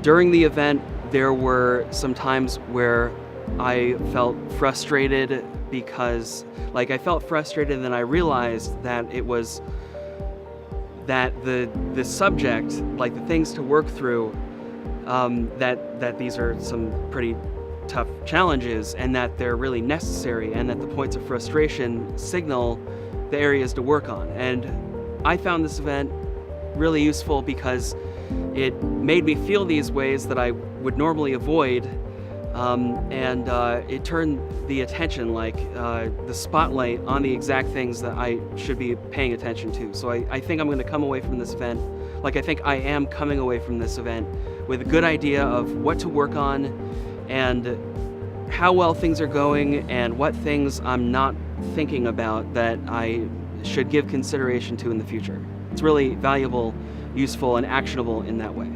During the event, there were some times where I felt frustrated because, I felt frustrated and then I realized that it was that the subject, the things to work through, that these are some pretty tough challenges and that they're really necessary and that the points of frustration signal the areas to work on. And I found this event really useful because it made me feel these ways that I would normally avoid, and it turned the attention, the spotlight on the exact things that I should be paying attention to. So I think I'm going to come away from this event, I think I am coming away from this event with a good idea of what to work on and how well things are going and what things I'm not thinking about that I should give consideration to in the future. It's really valuable, useful, and actionable in that way.